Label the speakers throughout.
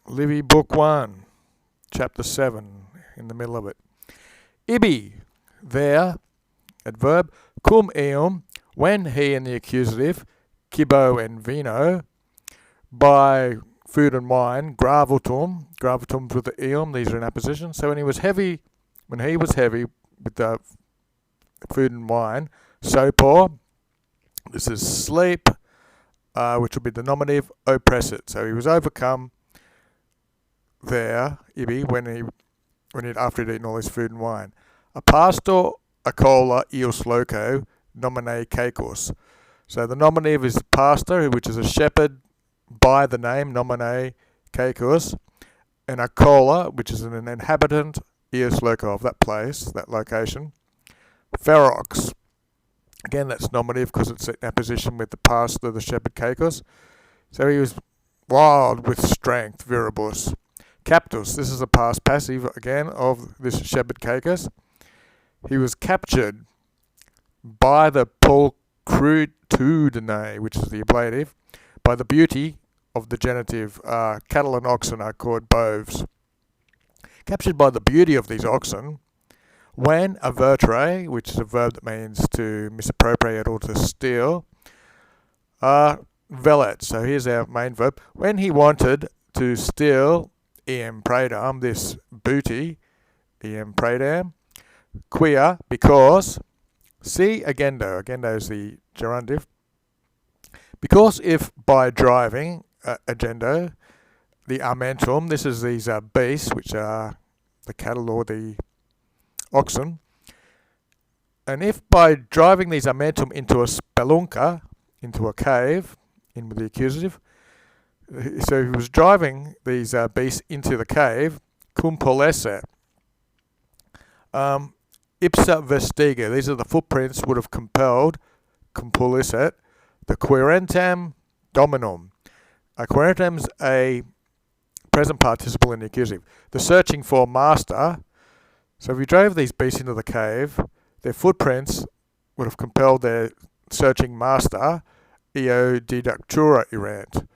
Speaker 1: Livy, Book 1, Chapter 7, in the middle of it. Ibi, there, adverb, cum eum, when he in the accusative, cibo and vino, by food and wine, gravitum's with the eum, these are in apposition. So when he was heavy with the food and wine, sopor, this is sleep, which will be the nominative, oppressit. So he was overcome there, ibi, after he'd eaten all his food and wine. A pastor, a cola, eos loco, nomine caecus. So the nominative is pastor, which is a shepherd by the name, nomine caecus, and a cola, which is an inhabitant, eos loco, of that place, that location. Ferox, again that's nominative because it's in apposition with the pastor, the shepherd caecus. So he was wild with strength, viribus. Captus, this is a past passive again of this shepherd caecus. He was captured by the pulchritudine, which is the ablative, by the beauty of the genitive. Cattle and oxen are called boves. Captured by the beauty of these oxen, when avertere, which is a verb that means to misappropriate or to steal, velet. So here's our main verb. When he wanted to steal eam pradam, this booty, eam pradam, quia, because, see agendo, agendo is the gerundive, because if by driving, agendo, the amentum, this is these beasts, which are the cattle or the oxen, and if by driving these amentum into a spelunca, into a cave, in with the accusative, so he was driving these beasts into the cave, cum polesse, ipsa vestiga, these are the footprints, would have compelled, cum polliset, the querentem dominum. Querentem's a present participle in the accusative. The searching for master, so if you drove these beasts into the cave, their footprints would have compelled their searching master, eo deductura erant,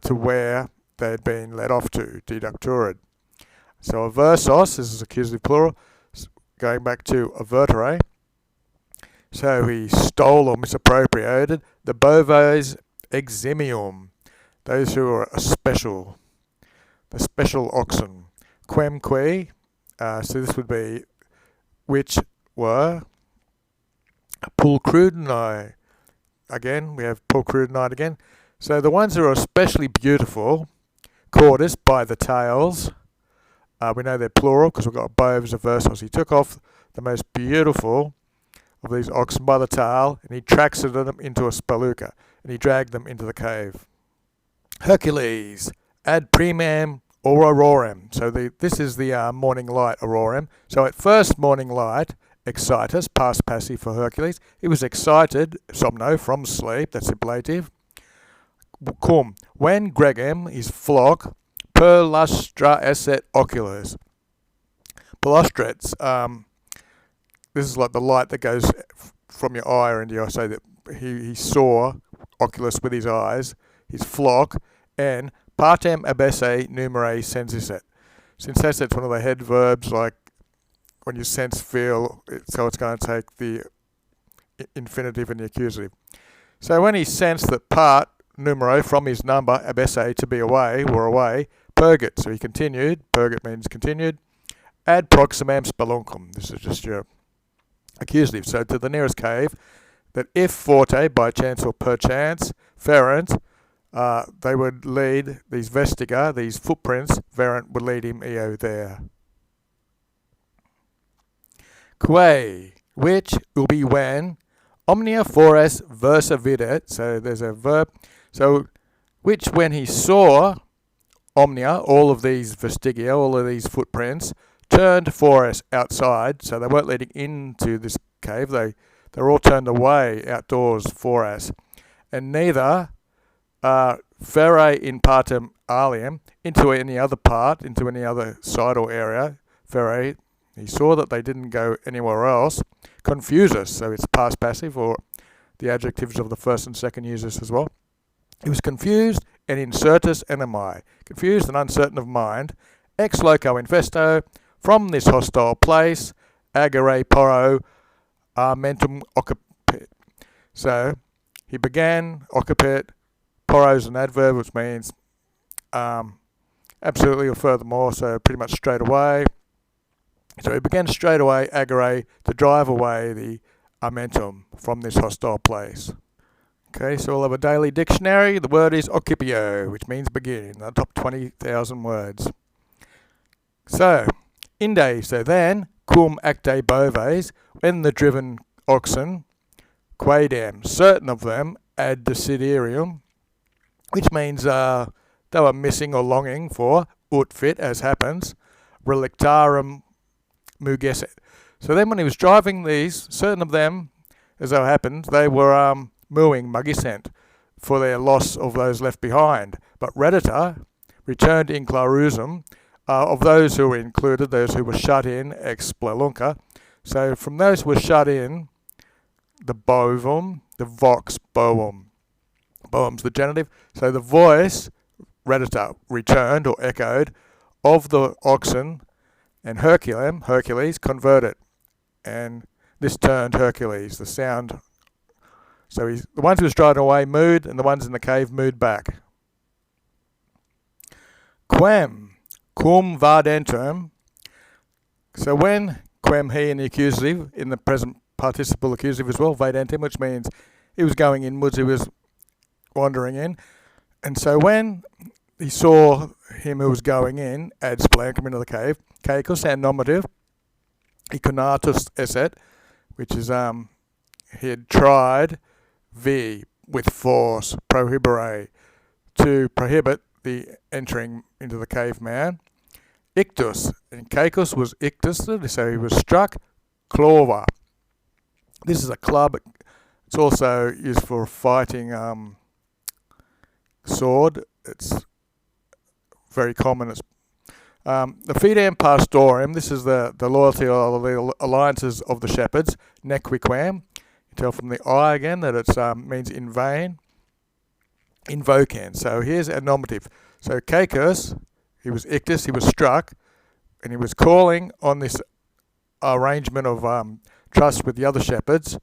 Speaker 1: to where they had been led off to, deducturid. So aversos, this is accusative plural, going back to avertere. So he stole or misappropriated the boves eximium, those who are special, the special oxen. Quemque, so this would be which were pulchrudinae. Again, we have pulchrudinae again. So the ones that are especially beautiful, cordis, by the tails, we know they're plural because we've got boves of versos. He took off the most beautiful of these oxen by the tail, and he traxed them into a speluca, and he dragged them into the cave. Hercules, ad primam aurorem. So this is the morning light, aurorem. So at first morning light, excitus, past passive for Hercules. He was excited, somno, from sleep, that's ablative. Cum, when gregem, his flock, per lustra esset oculos. Pelustrates, this is like the light that goes from your eye or into your eye, so that he saw oculus with his eyes, his flock, and partem abesse numere sensiset. Sensiset's one of the head verbs, like when you sense, feel, so it's going to take the infinitive and the accusative. So when he sensed that part, numero, from his number, abesse, to be away, were away, purgit, so he continued, purgit means continued, ad proximam speluncum, this is just your accusative, so to the nearest cave, that if forte, by chance or perchance, ferent, they would lead, these vestiga, these footprints, verent would lead him eo there. Que, which, ubi when, omnia fores versa videt, so there's a verb, so which when he saw omnia, all of these vestigia, all of these footprints, turned fores outside, so they weren't leading into this cave, they were all turned away outdoors fores, and neither fere in partem alium, into any other part, into any other side or area, fere, he saw that they didn't go anywhere else, confusus, so it's past passive, or the adjectives of the first and second uses as well. He was confused and incertus animi, confused and uncertain of mind, ex loco infesto, from this hostile place, agere porro armentum occupit. So he began, occupit, porro is an adverb which means absolutely or furthermore, so pretty much straight away. So he began straight away, agere, to drive away the armentum from this hostile place. Okay, so we'll have a daily dictionary. The word is occipio, which means begin, the top 20,000 words. So, inde, so then, cum acte boves, when the driven oxen, quaedam, certain of them, ad desiderium, which means they were missing or longing for, ut fit, as happens, relictarum mugesset. So then when he was driving these, certain of them, as so happened, they were mooing mugisent for their loss of those left behind. But redita returned in clarusum of those who were included, those who were shut in, ex splelunca. So from those who were shut in, the bovum, the vox boum. Boum's the genitive. So the voice, redita, returned or echoed, of the oxen, and Hercules, converted. And this turned Hercules, the sound. So the ones who was driving away mooed, and the ones in the cave mooed back. Quem, cum vadentum. So when quem, he in the accusative, in the present participle accusative as well, vadentum, which means he was going inwards, he was wandering in. And so when he saw him who was going in, ad splankum into the cave, caecus and nominative, iconatus esset, which is he had tried with force, prohibere, to prohibit the entering into the cave man. Ictus, and caecus was ictus, so he was struck. Clava. This is a club. It's also used for fighting sword. It's very common. It's the fidem pastorum. This is the loyalty or the alliances of the shepherds. Nequiquam. You tell from the I again that it means in vain. Invocans. So here's a nominative. So caecus, he was ictus, he was struck, and he was calling on this arrangement of trust with the other shepherds,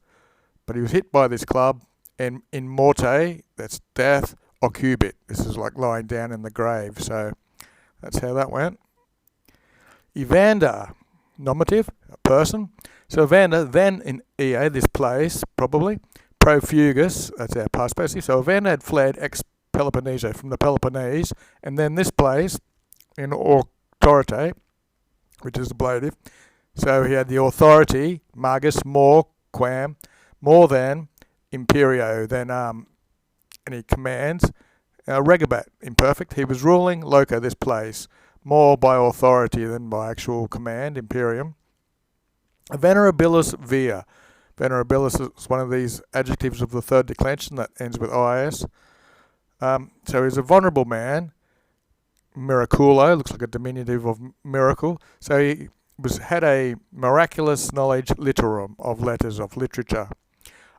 Speaker 1: but he was hit by this club, and in morte, that's death, occubit. This is like lying down in the grave. So that's how that went. Evander, nominative, a person. So Evander, then in ea, this place, probably. Profugus, that's our past passive. So Evander had fled ex-Peloponneso, from the Peloponnese, and then this place, in authorite, which is the ablative. So he had the authority, magus, more, quam, more than, imperio, than any commands. Regabat, imperfect. He was ruling, loco, this place, more by authority than by actual command, imperium. Venerabilis via. Venerabilis is one of these adjectives of the third declension that ends with is. So he's a vulnerable man. Miraculo, looks like a diminutive of miracle. So he had a miraculous knowledge literum, of letters, of literature.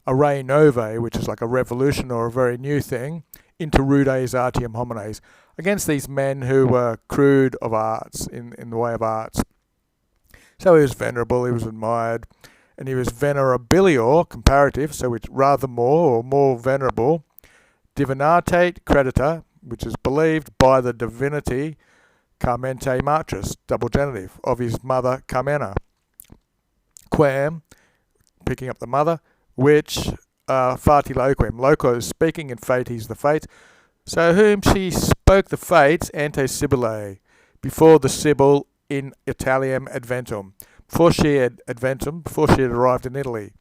Speaker 1: A re nove, which is like a revolution or a very new thing, inter rudes artium homines, against these men who were crude of arts, in the way of arts. So he was venerable, he was admired, and he was venerabilior, comparative, so it's rather more or more venerable. Divinatate creditor, which is believed by the divinity, Carmente matris, double genitive, of his mother Carmena. Quam, picking up the mother, which fati loquem, loco is speaking, and fates the fates. So whom she spoke the fates ante Sibyllae, before the Sibyl in Italiam adventum, before she had arrived in Italy.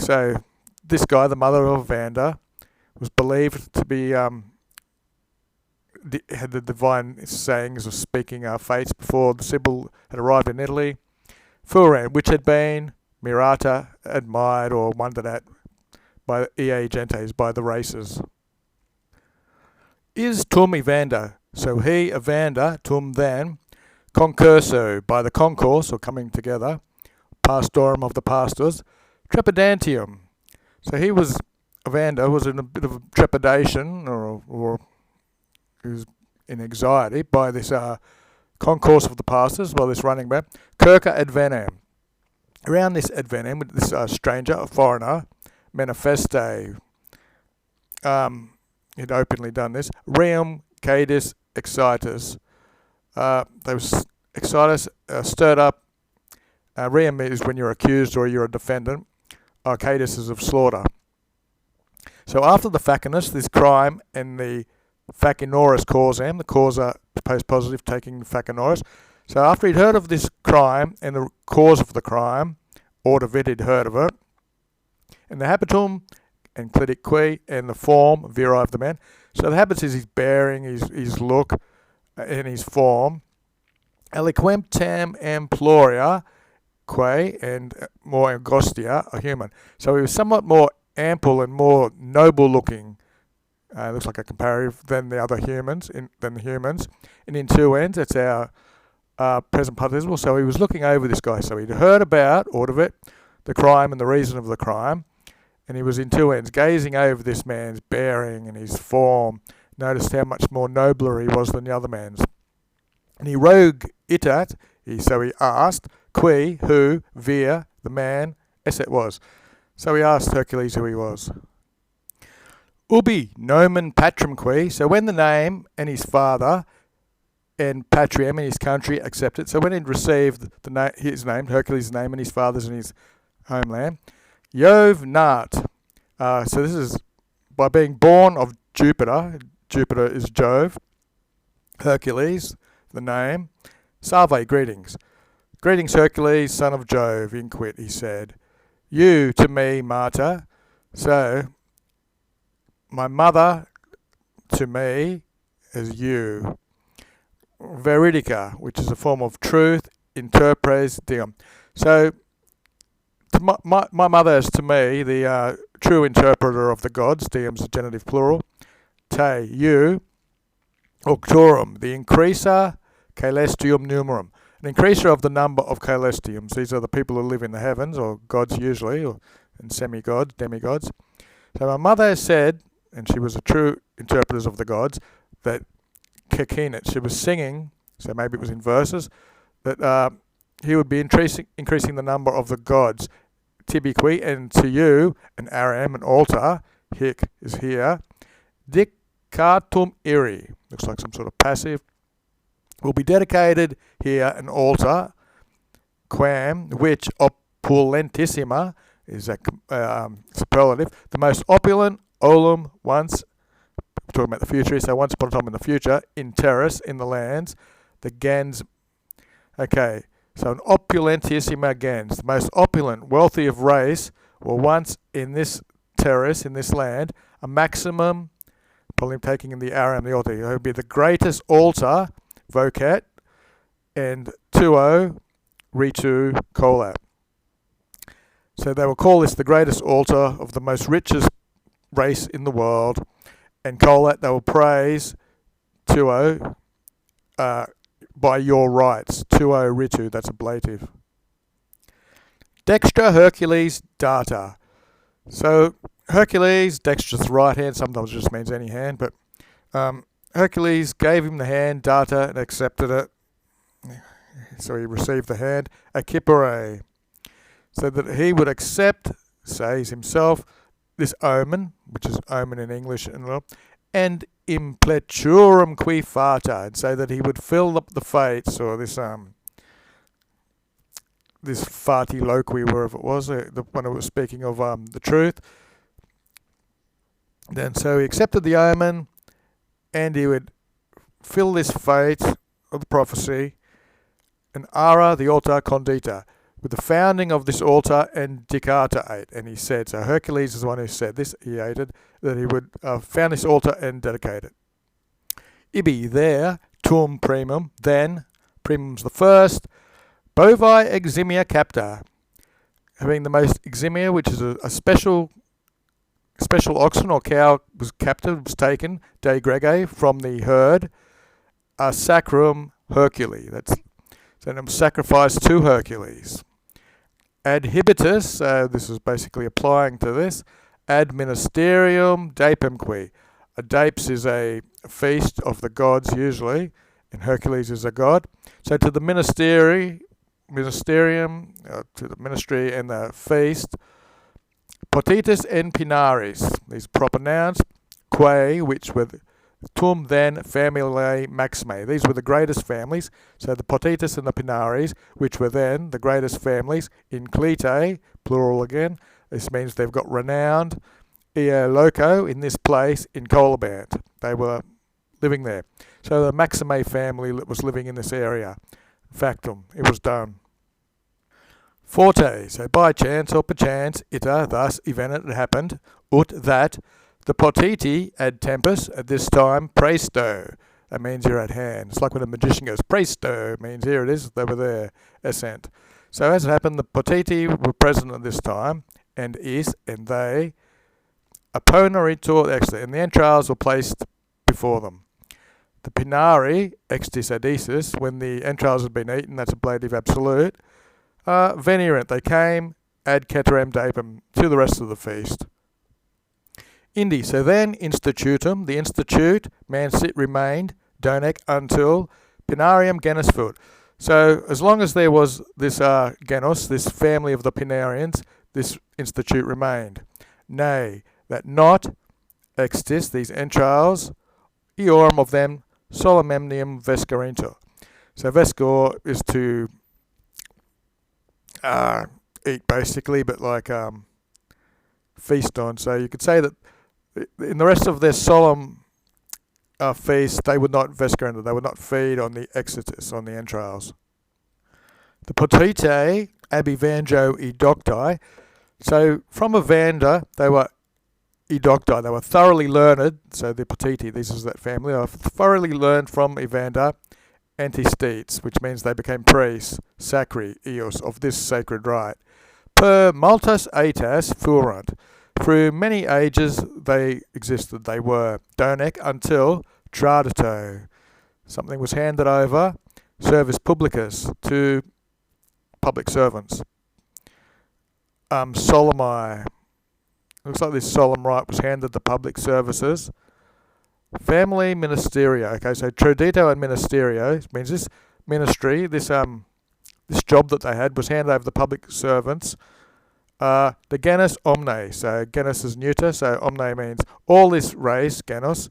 Speaker 1: So this guy, the mother of Evander, was believed to be had the divine sayings of speaking fates before the Sibyl had arrived in Italy. Furan, which had been mirata, admired or wondered at by ea gentes, by the races. Is tum Evander, so he, Evander, tum then, concurso, by the concourse, or coming together, pastorum of the pastors, trepidantium. So he was Evander was in a bit of trepidation, or he was in anxiety by this concourse of the pastors, by this running back, Circa ad Baynham. Around this ad Baynham, this stranger, a foreigner, manifeste, he'd openly done this, Reum cadis excitus. They was excitus, stirred up. Reum is when you're accused or you're a defendant. Cadis is of slaughter. So after the facinus, this crime, and the facinoris causam, the causa post positive taking facinoris. So after he'd heard of this crime and the cause of the crime, or the vid he'd heard of it, and the habitum and clitic qui, and the form, viri of the man. So the habits is his bearing, his look, and his form. Aliquem tam amploria que, and more angostia, a human. So he was somewhat more ample and more noble looking, looks like a comparative, than the other humans, And in two ends, it's our present participle. So he was looking over this guy. So he'd heard about, Audivit, the crime and the reason of the crime. And he was in two ends, gazing over this man's bearing and his form. Noticed how much more nobler he was than the other man's. And he rogue itat, so he asked, qui, who, vir, the man, esset was. So he asked Hercules who he was. Ubi nomen patrum qui, so when the name and his father and patrium and his country accepted, so when he'd received his name, Hercules' name and his father's and his homeland, Jove nat. So this is by being born of Jupiter. Jupiter is Jove. Hercules, the name. Salve, greetings. Greetings, Hercules, son of Jove, inquit, he said. You to me, Marta. So, my mother to me is you. Veridica, which is a form of truth, interpres diem. So, my mother is to me the true interpreter of the gods. Diem's the genitive plural. Te, you. Octorum, the increaser, caelestium numerum. An increaser of the number of caelestiums. These are the people who live in the heavens, or gods usually, and semi-gods, demigods. So my mother has said, and she was a true interpreter of the gods, that Kekinet, she was singing, so maybe it was in verses, that he would be increasing the number of the gods. Tibiqui, and to you, an aram, an altar, hic is here. Dicatum iri, looks like some sort of passive, will be dedicated here an altar, quam, which opulentissima is a superlative, the most opulent, olum, once, talking about the future, so once upon a time in the future, in terris, in the lands, the gens, okay, so an opulentissima gens, the most opulent, wealthy of race, were once in this terris, in this land, a maximum, probably taking in the aram, the altar, it would be the greatest altar, vocat, and tuo, ritu, colat. So they will call this the greatest altar of the most richest race in the world, and colat they will praise tuo by your rights. Tuo ritu, that's ablative. Dextra Hercules data. So Hercules, dexterous right hand, sometimes it just means any hand, but Hercules gave him the hand, data, and accepted it. So he received the hand, acipere, so that he would accept, says himself, this omen, which is omen in English, and impleturum qui fata, and say that he would fill up the fates, or this fati loqui, wherever it was, when it was speaking of the truth. Then so he accepted the omen, and he would fill this fate of the prophecy, and ara, the altar, condita, with the founding of this altar, and dicata ate. And he said, so Hercules is the one who said this, he aided, that he would found this altar and dedicate it. Ibi, there, tum primum, then, primum's the first, bovi eximia capta, having the most eximia, which is a special oxen or cow was captive, was taken, de grege, from the herd, a sacrum Herculi. That's so sacrificed to Hercules. Adhibitus, this is basically applying to this, ad ministerium dapemque. A dapes is a feast of the gods usually, and Hercules is a god. So to the ministerium, to the ministry and the feast, potitus and pinaris, these proper nouns, quae, which were tum then familiae maximae. These were the greatest families. So the potitus and the pinaris, which were then the greatest families in Clitae, plural again. This means they've got renowned loco in this place in Colabant. They were living there. So the Maximae family was living in this area. Factum, it was done. Forte, so by chance or perchance, ita, thus, evenit, it happened, ut, that, the potiti ad tempus, at this time, presto. That means you're at hand. It's like when a magician goes, presto, means here it is, they were there, assent. So as it happened, the potiti were present at this time, and is, and they, opponeritur extra, and the entrails were placed before them. The pinari, extis adisis, when the entrails had been eaten, that's ablative absolute, venirent, they came, ad ceteram dapem, to the rest of the feast. Indi, so then institutum, the institute, mansit, remained, donec, until pinarium genus foot. So as long as there was this genus, this family of the Pinarians, this institute remained. Nay, that not extis, these entrails, eorum of them, solemnium vescarintur. So vescor is to eat basically, but like feast on. So you could say that in the rest of their solemn feast, they would not vescarintur, they would not feed on the exitus, on the entrails. The potite abivanjo edocti. So from Evander, they were edocti, they were thoroughly learned. So the potiti, this is that family, are thoroughly learned from Evander antistetes, which means they became priests, sacri, eos, of this sacred rite. Per multas aetas furant. Through many ages they existed, they were, donec, until tradito. Something was handed over, servus publicus, to public servants. Solemni. Looks like this solemn rite was handed to public services. Family ministerio. Okay, so tradito and ministerio means this ministry, this job that they had was handed over to public servants. The genus omne. So genus is neuter, so omne means all this race, genus,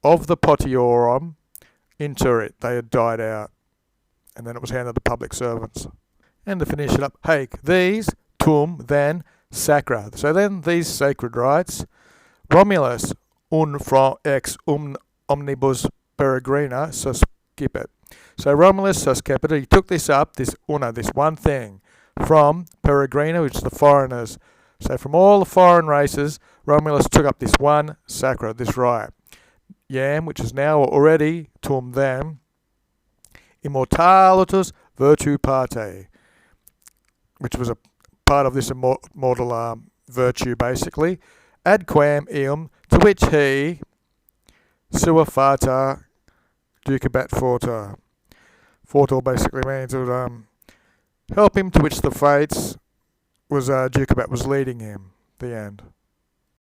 Speaker 1: of the potiorum, interit. They had died out. And then it was handed to public servants. And to finish it up, haec, these, tum, then, sacra. So then these sacred rites, Romulus, ex omnibus peregrina suscipit. So Romulus suscipit, he took this up, this one thing, from peregrina, which is the foreigners. So from all the foreign races, Romulus took up this one sacra, this rite. Yam, which is now already tum them, immortalitus virtu parte, which was a part of this immortal virtue, basically. Ad quam eum, to which he, sua fata, ducabat forta. Fortor basically means it would help him, to which the fates was ducabat was leading him. The end.